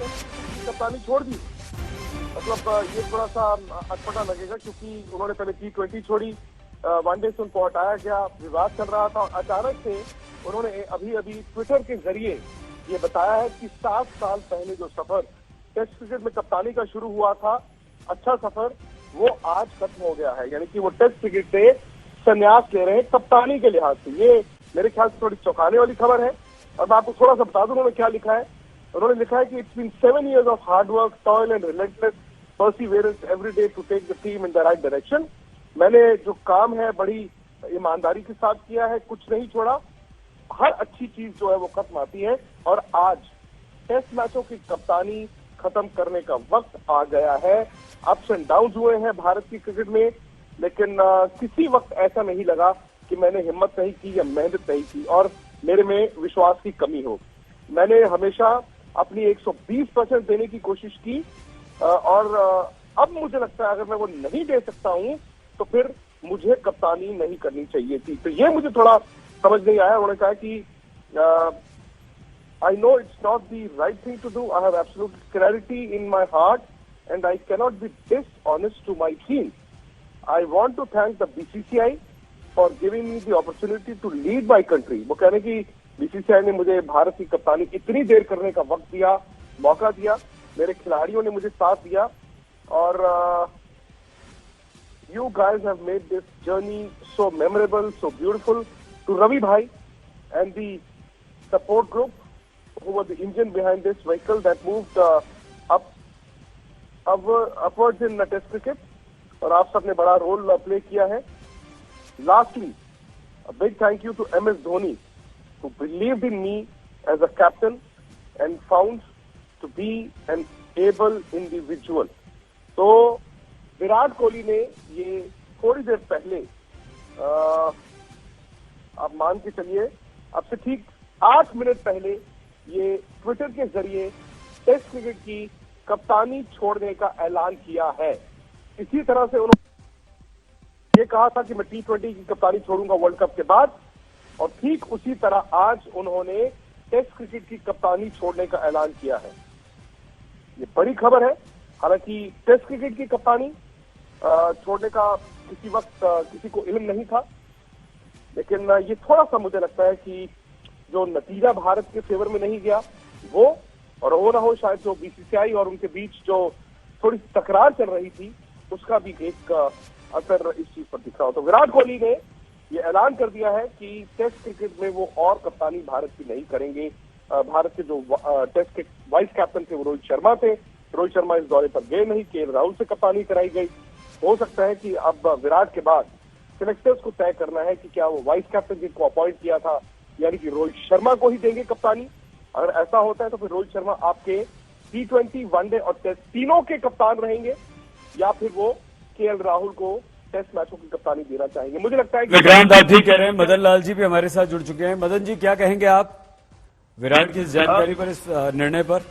कप्तानी छोड़ दी। मतलब ये थोड़ा सा अटपटा लगेगा क्योंकि उन्होंने पहले T20 छोड़ी, वनडे से उनको हटाया गया, विवाद चल रहा था और अचानक से उन्होंने अभी अभी ट्विटर के जरिए ये बताया है कि 7 साल पहले जो सफर टेस्ट क्रिकेट में कप्तानी का शुरू हुआ था, अच्छा सफर, वो आज खत्म हो गया है। यानी कि वो टेस्ट क्रिकेट से संन्यास ले रहे हैं कप्तानी के लिहाज से। ये मेरे ख्याल से थोड़ी चौंकाने वाली खबर है। और मैं आपको थोड़ा सा बता दूं उन्होंने क्या लिखा है। उन्होंने लिखा है कि it's been 7 years of hard work, toil and relentless perseverance every day to take the team in the right direction. मैंने जो काम है बड़ी ईमानदारी के साथ किया है, कुछ नहीं छोड़ा। हर अच्छी चीज जो है वो खत्म आती है और आज टेस्ट मैचों की कप्तानी खत्म करने का वक्त आ गया है। अप्स एंड डाउन हुए हैं भारत की क्रिकेट में, लेकिन किसी वक्त ऐसा नहीं लगा कि मैंने हिम्मत नहीं की या मेहनत नहीं की और मेरे में विश्वास की कमी हो। मैंने हमेशा अपनी 120% देने की कोशिश की और अब मुझे लगता है अगर मैं वो नहीं दे सकता हूं तो फिर मुझे कप्तानी नहीं करनी चाहिए थी। तो ये मुझे थोड़ा समझ नहीं आया। उन्होंने कहा कि I know it's not the right thing to do. I have absolute clarity in my heart and I cannot be dishonest to my team. I want to thank the BCCI for giving me the opportunity to lead my country. वो कह रहे कि BCCI ने मुझे भारत की कप्तानी इतनी देर करने का वक्त दिया, मौका दिया, मेरे खिलाड़ियों ने मुझे साथ दिया और you guys have made this journey so memorable, so beautiful. To Ravi Bhai and the support group who were the engine behind this vehicle that moved upwards in Test cricket, और आप सबने बड़ा रोल प्ले किया है। Lastly, a big thank you to MS Dhoni who believed in me as a captain and found to be an able individual. तो विराट कोहली ने ये थोड़ी देर पहले आप मान के चलिए अब से ठीक 8 मिनट पहले ये ट्विटर के जरिए टेस्ट क्रिकेट की कप्तानी छोड़ने का ऐलान किया है। इसी तरह से उन्होंने ये कहा था कि मैं T20 की कप्तानी छोड़ूंगा वर्ल्ड कप के बाद और ठीक उसी तरह आज उन्होंने टेस्ट क्रिकेट की कप्तानी छोड़ने का ऐलान किया है। ये बड़ी खबर है। हालांकि टेस्ट क्रिकेट की कप्तानी छोड़ने का किसी वक्त किसी को इल्म नहीं था, लेकिन ये थोड़ा सा मुझे लगता है कि जो नतीजा भारत के फेवर में नहीं गया वो और हो ना हो शायद जो BCCI और उनके बीच जो थोड़ी तकरार चल रही थी उसका भी एक असर इस चीज पर दिख रहा हो। तो विराट कोहली ने ये ऐलान कर दिया है कि टेस्ट क्रिकेट में वो और कप्तानी भारत की नहीं करेंगे। भारत के जो टेस्ट के वाइस कैप्टन थे वो रोहित शर्मा थे। रोहित शर्मा इस दौरे पर गए नहीं, KL राहुल से कप्तानी कराई गई। हो सकता है कि अब विराट के बाद सिलेक्टर्स को तय करना है कि क्या वो वाइस कैप्टन जिनको अपॉइंट किया था यानी कि रोहित शर्मा को ही देंगे कप्तानी। अगर ऐसा होता है तो फिर रोहित शर्मा आपके T20, वनडे और टेस्ट तीनों के कप्तान रहेंगे या फिर वो KL राहुल को टेस्ट मैचों की कप्तानी देना चाहेंगे। मुझे लगता है विक्रांत आप ठीक कह रहे हैं। मदन लाल जी भी हमारे साथ जुड़ चुके हैं। मदन जी क्या कहेंगे आप विराट की इस जानकारी पर, इस निर्णय पर?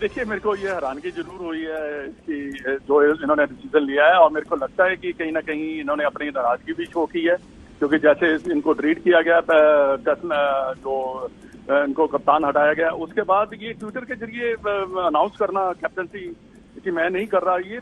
देखिए, मेरे को ये हैरानगी जरूर हुई है कि जो इन्होंने डिसीजन लिया है और मेरे को लगता है कि कहीं ना कहीं इन्होंने अपनी नाराजगी भी शो की है क्योंकि जैसे इनको ट्रीट किया गया टेस्ट में जो इनको कप्तान हटाया गया उसके बाद ये ट्विटर के जरिए अनाउंस करना कैप्टनसी कि मैं नहीं कर रहा, ये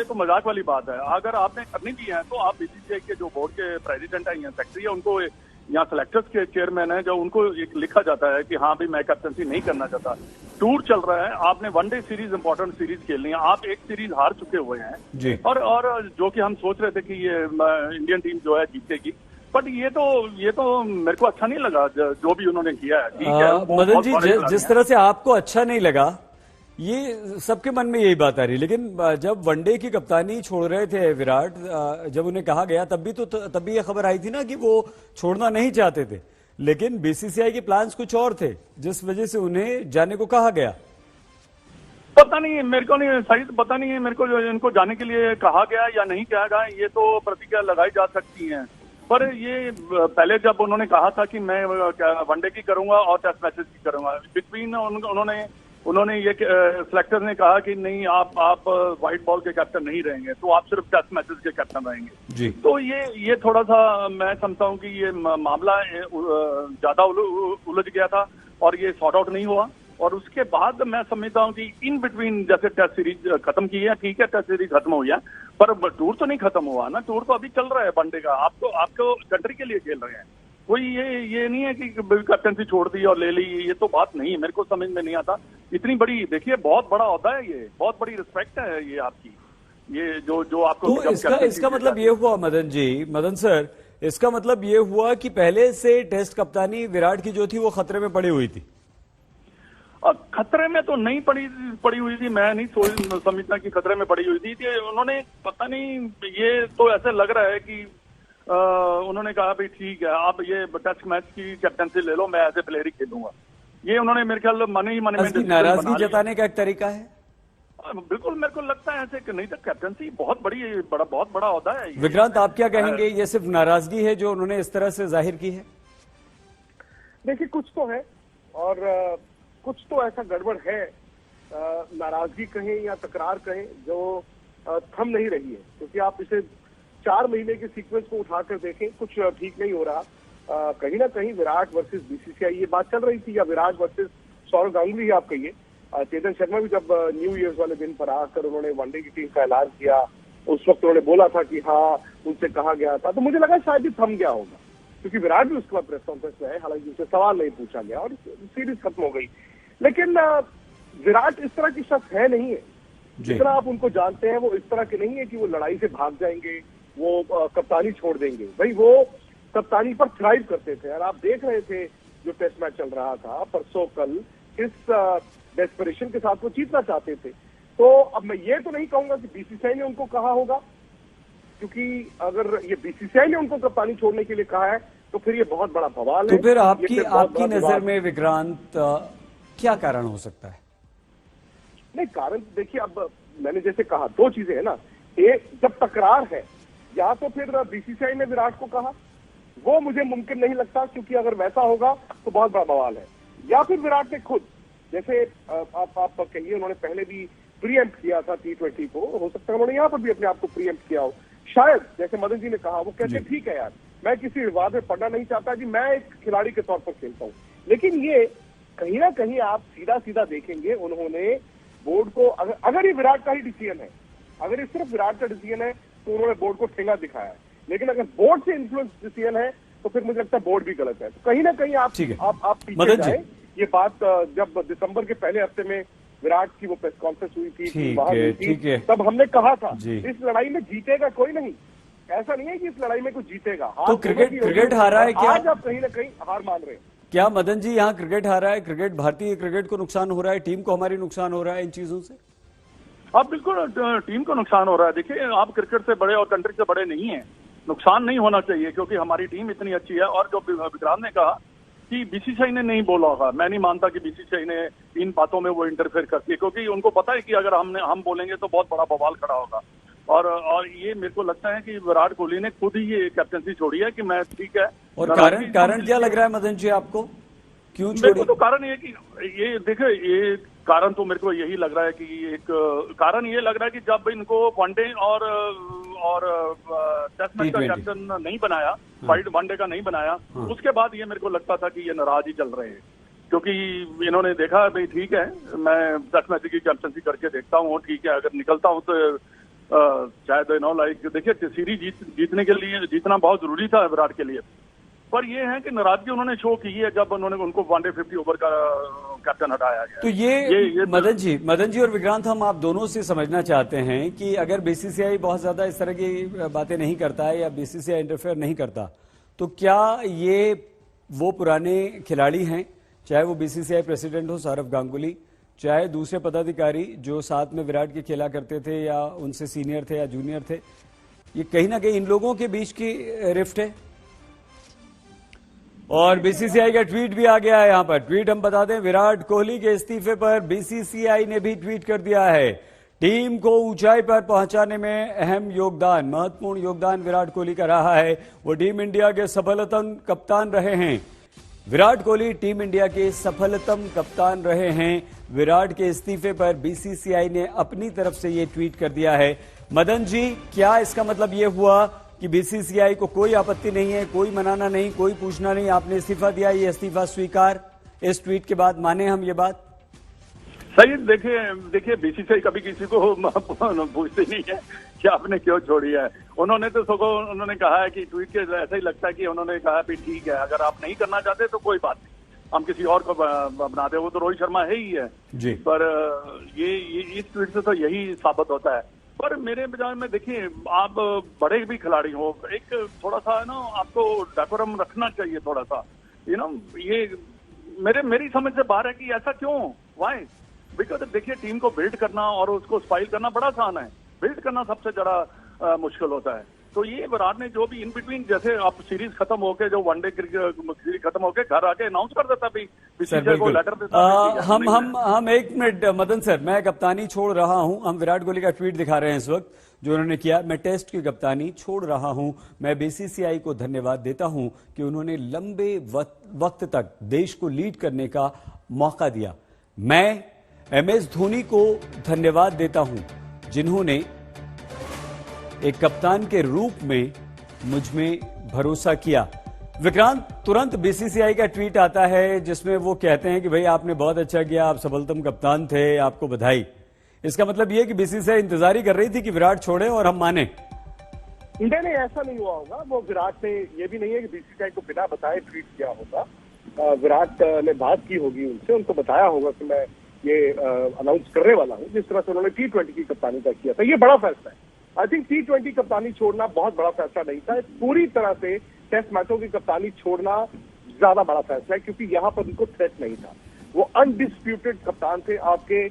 तो मजाक वाली बात है। अगर आपने करनी भी है तो आप BCCI के जो बोर्ड के प्रेसिडेंट है या सेक्रेटरी है उनको यहाँ सेलेक्टर्स के चेयरमैन है जो उनको एक लिखा जाता है कि हाँ भाई मैं कैप्टनसी नहीं करना चाहता। टूर चल रहा है, आपने वनडे सीरीज इंपॉर्टेंट सीरीज खेलनी है, आप एक सीरीज हार चुके हुए हैं जी। और जो कि हम सोच रहे थे कि ये इंडियन टीम जो है जीतेगी, बट ये तो मेरे को अच्छा नहीं लगा जो भी उन्होंने किया है। ठीक है मदन जी, जिस तरह से आपको अच्छा नहीं लगा ये सबके मन में यही बात आ रही, लेकिन जब वनडे की कप्तानी छोड़ रहे थे विराट, जब उन्हें कहा गया तब भी ये खबर आई थी ना कि वो छोड़ना नहीं चाहते थे, लेकिन BCCI के प्लान्स कुछ और थे जिस वजह से उन्हें जाने को कहा गया। पता नहीं मेरे को नहीं सही पता नहीं है मेरे को इनको जाने के लिए कहा गया या नहीं कहा गया, ये तो प्रतिक्रिया लगाई जा सकती है। पर ये पहले जब उन्होंने कहा था कि मैं वनडे की करूंगा और टेस्ट मैचेस की करूंगा, बिटवीन उन्होंने ये सिलेक्टर ने कहा कि नहीं आप व्हाइट बॉल के कैप्टन नहीं रहेंगे, तो आप सिर्फ टेस्ट मैचेस के कैप्टन रहेंगे जी। तो ये थोड़ा सा मैं समझता हूँ कि ये मामला ज्यादा उलझ गया था और ये सॉर्ट आउट नहीं हुआ और उसके बाद मैं समझता हूँ कि इन बिटवीन जैसे टेस्ट सीरीज खत्म की है, ठीक है, टेस्ट सीरीज खत्म हुई है, पर टूर तो नहीं खत्म हुआ ना, टूर तो अभी चल रहा है वनडे का। आपको कंट्री के लिए खेल रहे हैं, कोई ये नहीं है कि कैप्टनसी छोड़ दी और ले ली, ये तो बात नहीं है, मेरे को समझ में नहीं आता। इतनी बड़ी, देखिए बहुत बड़ा होता है, ये बहुत बड़ी रिस्पेक्ट है ये आपकी, ये जो आपको। तो इसका मतलब ये हुआ मदन सर, इसका मतलब ये हुआ कि पहले से टेस्ट कप्तानी विराट की जो थी वो खतरे में पड़ी हुई थी। खतरे में तो नहीं पड़ी हुई थी, मैं नहीं समझता कि खतरे में पड़ी हुई थी। उन्होंने पता नहीं, ये तो ऐसे लग रहा है कि उन्होंने कहा भाई ठीक है, आप ये टेस्ट मैच की कैप्टनसी ले लो, मैं एज ए प्लेयर ही खेलूंगा। ये उन्होंने मेरे ख्याल मन ही मन में नाराजगी जताने का एक तरीका है। बिल्कुल, मेरे को लगता है ऐसे कि नहीं तो कैप्टनसी बहुत बड़ा होता है। विक्रांत, आप क्या कहेंगे, ये सिर्फ नाराजगी है जो उन्होंने इस तरह से जाहिर की है? देखिए, कुछ तो है और कुछ तो ऐसा गड़बड़ है, नाराजगी कहें या तकरार कहें, जो थम नहीं रही है। क्योंकि आप इसे 4 महीने के सीक्वेंस को उठाकर देखें, कुछ ठीक नहीं हो रहा। कहीं ना कहीं विराट वर्सेस बीसीसीआई ये बात चल रही थी, या विराट वर्सेस सौरव गांगुली, आप कहिए। चेतन शर्मा भी जब न्यू ईयर्स वाले दिन पर आकर उन्होंने वनडे की टीम का ऐलान किया, उस वक्त उन्होंने बोला था कि हाँ, उनसे कहा गया था, तो मुझे लगा शायद भी थम गया होगा, क्योंकि विराट भी उसके बाद प्रेस कॉन्फ्रेंस में है, हालांकि उनसे सवाल नहीं पूछा गया और सीरीज खत्म हो गई। लेकिन विराट इस तरह की शख्स है नहीं है, जितना आप उनको जानते हैं, वो इस तरह के नहीं है कि वो लड़ाई से भाग जाएंगे, वो कप्तानी छोड़ देंगे। भाई वो कप्तानी पर थ्राइव करते थे, और आप देख रहे थे जो टेस्ट मैच चल रहा था परसों कल, किस डेस्परेशन के साथ वो जीतना चाहते थे। तो अब मैं ये तो नहीं कहूंगा कि बीसीसीआई ने उनको कहा होगा, क्योंकि अगर ये बीसीसीआई ने उनको कप्तानी छोड़ने के लिए कहा है तो फिर ये बहुत बड़ा बवाल है। तो फिर आपकी नजर में विक्रांत क्या कारण हो सकता है? नहीं, कारण देखिए, अब मैंने जैसे कहा, 2 चीजें है ना। एक, जब तकरार है, या तो फिर बीसीसीआई ने विराट को कहा, वो मुझे मुमकिन नहीं लगता, क्योंकि अगर वैसा होगा तो बहुत बड़ा बवाल है। या फिर विराट ने खुद, जैसे आप कहिए, उन्होंने पहले भी प्रीएम्प्ट किया था T20 को, हो सकता है उन्होंने यहाँ पर भी अपने आप को प्रीएम्प्ट किया हो। शायद जैसे मदन जी ने कहा, वो कहते ठीक है यार, मैं किसी विवाद में पड़ना नहीं चाहता जी, मैं एक खिलाड़ी के तौर पर खेलता हूँ। लेकिन ये कहीं ना कहीं आप सीधा देखेंगे, उन्होंने बोर्ड को, अगर ये विराट का ही डिसीजन है, अगर ये सिर्फ विराट का डिसीजन है, तो उन्होंने बोर्ड को ठेंगा दिखाया है। लेकिन अगर बोर्ड से इन्फ्लुएंस डिसीजन है, तो फिर मुझे लगता है बोर्ड भी गलत है। तो कहीं ना कहीं आप पीछे जाए। ये बात जब दिसंबर के पहले हफ्ते में विराट की वो प्रेस कॉन्फ्रेंस हुई थी, वहां हुई थी, तब हमने कहा था इस लड़ाई में जीतेगा कोई नहीं, ऐसा नहीं है कि इस लड़ाई में कुछ जीतेगा। तो क्रिकेट हारा है क्या? आज आप कहीं ना कहीं हार मान रहे हैं क्या मदन जी? यहाँ क्रिकेट हारा है, क्रिकेट, भारतीय क्रिकेट को नुकसान हो रहा है, टीम को हमारी नुकसान हो रहा है इन चीजों से? आप बिल्कुल, टीम को नुकसान हो रहा है। देखिए, आप क्रिकेट से बड़े और कंट्री से बड़े नहीं है, नुकसान नहीं होना चाहिए, क्योंकि हमारी टीम इतनी अच्छी है। और जो विक्रांत ने कहा कि बीसीसीआई ने नहीं बोला होगा, मैं नहीं मानता कि बीसीसीआई ने इन बातों में वो इंटरफेयर करती है, क्योंकि उनको पता है कि अगर हम बोलेंगे तो बहुत बड़ा बवाल खड़ा होगा। और ये मेरे को लगता है कि विराट कोहली ने खुद ही ये कैप्टनसी छोड़ी है कि मैं ठीक है। और कारण क्या लग रहा है मदन जी आपको, क्यों छोड़ी? मेरे को तो कारण ये कि ये देखिए, ये कारण तो मेरे को यही लग रहा है कि एक कारण ये लग रहा है कि जब इनको वनडे और टेस्ट मैच का कैप्टन नहीं बनाया, वनडे का नहीं बनाया, उसके बाद ये मेरे को लगता था कि ये नाराज ही चल रहे हैं, क्योंकि इन्होंने देखा भाई ठीक है, मैं टेस्ट मैच की कैप्टनसी करके देखता हूँ, ठीक है, अगर निकलता हूँ तो शायद लाइक देखिए सीरीज जीतने के लिए जीतना बहुत जरूरी था विराट के लिए। पर ये है कि नाराजगी उन्होंने शो की है जब उन्होंने उनको वनडे 50 ओवर का कैप्टन हटाया गया। तो ये मदन जी और विक्रांत, हम आप दोनों से समझना चाहते हैं कि अगर बीसीसीआई बहुत ज्यादा इस तरह की बातें नहीं करता है या बीसीसीआई इंटरफेयर नहीं करता, तो क्या ये वो पुराने खिलाड़ी हैं, चाहे वो बीसीसीआई प्रेसिडेंट हो सौरव गांगुली, चाहे दूसरे पदाधिकारी जो साथ में विराट के खेला करते थे या उनसे सीनियर थे या जूनियर थे, ये कहीं ना कहीं इन लोगों के बीच की रिफ्ट है? और बीसीसीआई का ट्वीट भी आ गया है। यहां पर ट्वीट हम बता दें, विराट कोहली के इस्तीफे पर बीसीसीआई ने भी ट्वीट कर दिया है, टीम को ऊंचाई पर पहुंचाने में अहम योगदान, महत्वपूर्ण योगदान विराट कोहली का रहा है। वो टीम इंडिया के सफलतम कप्तान रहे हैं। विराट कोहली टीम इंडिया के सफलतम कप्तान रहे हैं। विराट के इस्तीफे पर बीसीसीआई ने अपनी तरफ से ये ट्वीट कर दिया है। मदन जी, क्या इसका मतलब ये हुआ कि बीसीसीआई को कोई आपत्ति नहीं है, कोई मनाना नहीं, कोई पूछना नहीं, आपने इस्तीफा दिया, ये इस्तीफा स्वीकार, इस ट्वीट के बाद माने हम ये बात? सही। देखिए बीसीसीआई कभी किसी को पूछती नहीं है कि आपने क्यों छोड़ी है। उन्होंने तो उन्होंने कहा है कि ट्वीट के ऐसा ही लगता है कि उन्होंने कहा भी ठीक है, अगर आप नहीं करना चाहते तो कोई बात नहीं, हम किसी और को बना दे। वो तो रोहित शर्मा है ही है जी। पर ये इस ट्वीट से तो यही साबित होता है। पर मेरे विचार में देखिए, आप बड़े भी खिलाड़ी हो, एक थोड़ा सा ना आपको डेकोरम रखना चाहिए थोड़ा सा, ये मेरी समझ से बाहर है कि ऐसा क्यों, वाई? बिकॉज देखिए, टीम को बिल्ड करना और उसको स्पाइल करना बड़ा आसान है, बिल्ड करना सबसे ज्यादा मुश्किल होता है। तो ये विराट ने जो भी इन बिटवीन, जैसे आप सीरीज खत्म होके, जो वनडे सीरीज खत्म होके घर आके अनाउंस कर देता भी, बीसीसीआई को लेटर देता। हम एक मिनट मदन सर, मैं कप्तानी छोड़ रहा हूं। हम विराट कोहली का ट्वीट दिखा रहे हैं इस वक्त जो उन्होंने किया, मैं टेस्ट की कप्तानी छोड़ रहा हूं। मैं बीसीसीआई को धन्यवाद देता हूं कि उन्होंने लंबे वक्त तक देश को लीड करने का मौका दिया। मैं MS धोनी को धन्यवाद देता हूं जिन्होंने एक कप्तान के रूप में मुझ में भरोसा किया। विक्रांत, तुरंत बीसीसीआई का ट्वीट आता है जिसमें वो कहते हैं कि भाई आपने बहुत अच्छा किया, आप सबलतम कप्तान थे, आपको बधाई। इसका मतलब ये है कि बीसीसीआई इंतजार ही कर रही थी कि विराट छोड़े और हम माने। नहीं, ऐसा नहीं हुआ होगा। वो विराट ने, ये भी नहीं है कि बीसीसीआई को बिना बताए ट्वीट किया होगा। विराट ने बात की होगी उनसे, उनको बताया होगा कि मैं ये अनाउंस करने वाला हूं, जिस तरह से उन्होंने T20 की कप्तानी का किया था। ये बड़ा फैसला है। आई थिंक T20 कप्तानी छोड़ना बहुत बड़ा फैसला नहीं था। पूरी तरह से टेस्ट मैचों की कप्तानी छोड़ना ज्यादा बड़ा फैसला है, क्योंकि यहाँ पर उनको थ्रेट नहीं था। वो अनडिस्प्यूटेड कप्तान थे, आपके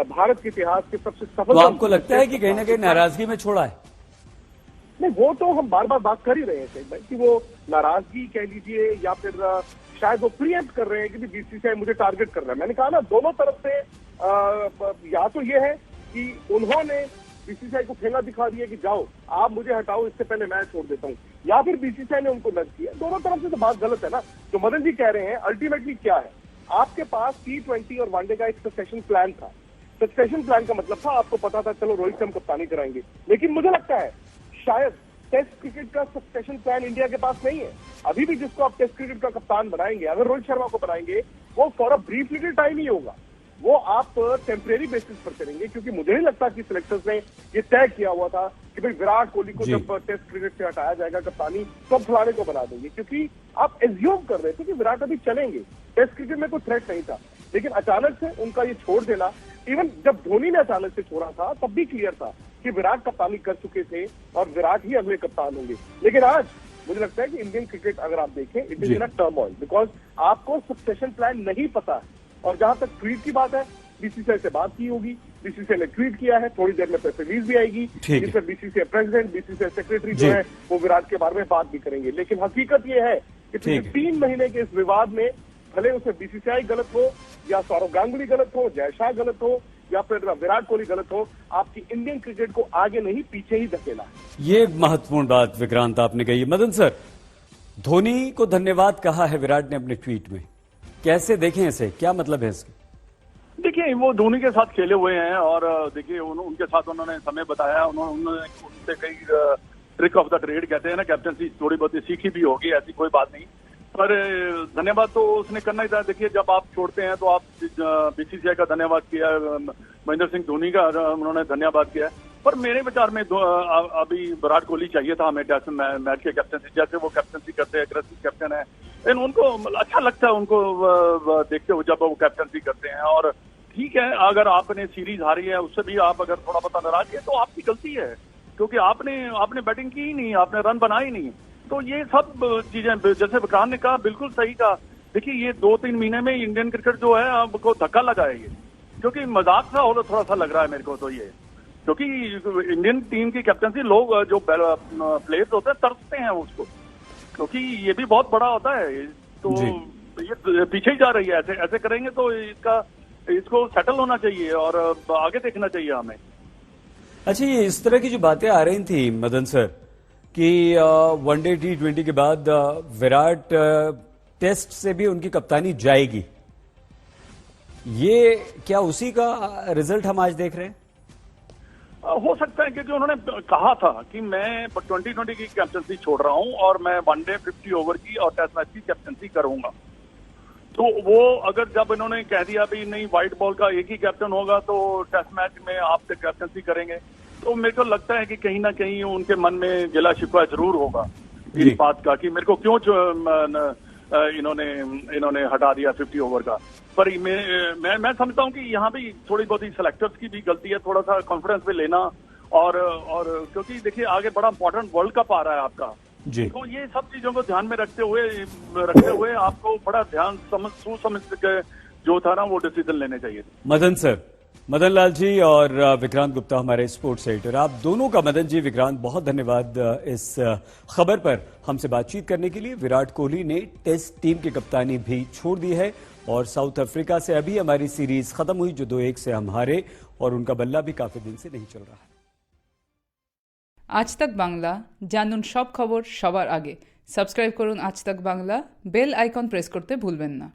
भारत के इतिहास के सबसे सफल। तो आपको लगता है कि कहीं ना कहीं नाराजगी में छोड़ा है? नहीं, वो तो हम बार बार बात कर ही रहे थे कि वो नाराजगी कह लीजिए या फिर शायद वो प्रीएम्प्ट कर रहे हैं कि बीसीसीआई मुझे टारगेट कर रहा है। मैंने कहा ना, दोनों तरफ से या तो ये है कि उन्होंने बीसीसीआई को ठेला दिखा दिया कि जाओ आप मुझे हटाओ, इससे पहले मैं छोड़ देता हूं, या फिर बीसीसीआई ने उनको नज किया। दोनों तरफ से तो बात गलत है ना। जो मदन जी कह रहे हैं, अल्टीमेटली क्या है, आपके पास T20 और वनडे का एक सक्सेशन प्लान था। सक्सेशन प्लान का मतलब था, आपको पता था चलो रोहित से हम कप्तानी कराएंगे, लेकिन मुझे लगता है शायद टेस्ट क्रिकेट का सक्सेशन प्लान इंडिया के पास नहीं है। अभी भी जिसको आप टेस्ट क्रिकेट का कप्तान बनाएंगे, अगर रोहित शर्मा को बनाएंगे, वो for a brief little time ही होगा, वो आप टेम्परेरी बेसिस पर करेंगे। क्योंकि मुझे नहीं लगता कि सिलेक्टर्स ने ये तय किया हुआ था कि भाई विराट कोहली को जब टेस्ट क्रिकेट से हटाया जाएगा कप्तानी, तो अब फलाने को बना देंगे। क्योंकि आप एज्यूम कर रहे थे कि विराट अभी चलेंगे, टेस्ट क्रिकेट में कोई थ्रेट नहीं था। लेकिन अचानक से उनका ये छोड़ देना, इवन जब धोनी ने अचानक से छोड़ा था तब भी क्लियर था कि विराट कप्तानी कर चुके थे और विराट ही अगले कप्तान होंगे। लेकिन आज मुझे लगता है कि इंडियन क्रिकेट अगर आप देखें, it is in a turmoil, because आपको सक्सेशन प्लान नहीं पता है। और जहां तक ट्वीट की बात है, बीसीसीआई से बात की होगी, बीसीसीआई ने ट्वीट किया है, थोड़ी देर में प्रेस रिलीज भी आएगी जिसमें बीसीसीआई प्रेसिडेंट, बीसीसीआई सेक्रेटरी जो है वो विराट के बारे में बात भी करेंगे। लेकिन हकीकत ये है कि पिछले 3 महीने के इस विवाद में, भले उसमें बीसीसीआई गलत हो या सौरव गांगुली गलत हो, जय शाह गलत हो या फिर विराट कोहली गलत हो, आपकी इंडियन क्रिकेट को आगे नहीं पीछे ही धकेला है। ये महत्वपूर्ण बात विक्रांत आपने कही। मदन सर, धोनी को धन्यवाद कहा है विराट ने अपने ट्वीट में, कैसे देखें इसे, क्या मतलब है इसके? देखिए, वो धोनी के साथ खेले हुए हैं और देखिए उनके साथ उन्होंने समय बताया, उन्होंने उनसे कई ट्रिक ऑफ द ट्रेड कहते हैं ना, कैप्टनसी थोड़ी बहुत सीखी भी होगी, ऐसी कोई बात नहीं। पर धन्यवाद तो उसने करना ही था। देखिए, जब आप छोड़ते हैं तो आप बीसीसीआई का धन्यवाद किया, महेंद्र सिंह धोनी का उन्होंने धन्यवाद किया। पर मेरे विचार में अभी विराट कोहली चाहिए था हमें टेस्ट मैच के कैप्टनसी, जैसे वो कैप्टनसी करते हैं, एग्रेसिव कैप्टन है, लेकिन उनको अच्छा लगता है उनको देखते हुए जब वो कैप्टनसी करते हैं। और ठीक है, अगर आपने सीरीज हारी है, उससे भी आप अगर थोड़ा बहुत नाराज है तो आपकी गलती है, क्योंकि आपने बैटिंग की ही नहीं, आपने रन बनाए ही नहीं। तो ये सब चीजें, जैसे विक्रांत ने कहा, बिल्कुल सही कहा। देखिए, ये 2-3 महीने में इंडियन क्रिकेट जो है आपको धक्का लगा है, ये क्योंकि मजाक सा हो थोड़ा सा लग रहा है मेरे को तो ये, क्योंकि इंडियन टीम की कैप्टनसी लोग जो प्लेयर्स होते हैं तरसते हैं उसको, क्योंकि ये भी बहुत बड़ा होता है। तो ये पीछे ही जा रही है, ऐसे करेंगे तो इसको सेटल होना चाहिए और आगे देखना चाहिए हमें। अच्छा, ये इस तरह की जो बातें आ रही थी मदन सर कि वनडे T20 के बाद विराट टेस्ट से भी उनकी कप्तानी जाएगी, ये क्या उसी का रिजल्ट हम आज देख रहे हैं? हो सकता है, क्योंकि उन्होंने कहा था कि मैं 2020 की कैप्टनसी छोड़ रहा हूं और मैं वनडे 50 ओवर की और टेस्ट मैच की कैप्टनसी करूंगा। तो वो अगर जब इन्होंने कह दिया भी नहीं व्हाइट बॉल का एक ही कैप्टन होगा तो टेस्ट मैच में आप कैप्टनसी करेंगे, तो मेरे को लगता है कि कहीं ना कहीं उनके मन में गिला शिकवा जरूर होगा इस बात का कि मेरे को क्यों इन्होंने हटा दिया 50 ओवर का। पर मैं समझता हूं कि यहाँ भी थोड़ी बहुत ही सिलेक्टर्स की भी गलती है, थोड़ा सा कॉन्फिडेंस पे लेना और क्योंकि देखिए आगे बड़ा इंपॉर्टेंट वर्ल्ड कप आ रहा है आपका जी। तो ये सब चीजों को ध्यान में रखते हुए आपको बड़ा ध्यान समझ के जो था ना वो डिसीजन लेने चाहिए। मदन सर, मदन लाल जी और विक्रांत गुप्ता हमारे स्पोर्ट्स एडिटर, आप दोनों का, मदन जी, विक्रांत, बहुत धन्यवाद इस खबर पर हमसे बातचीत करने के लिए। विराट कोहली ने टेस्ट टीम की कप्तानी भी छोड़ दी है और साउथ अफ्रीका से अभी हमारी सीरीज खत्म हुई जो 2-1 से हम हारे और उनका बल्ला भी काफी दिन से नहीं चल रहा है। আজ তাক বাংলা, জানুন সব খবর সবার আগে। সাবস্ক্রাইব করুন আজ তাক বাংলা, বেল আইকন প্রেস করতে ভুলবেন না।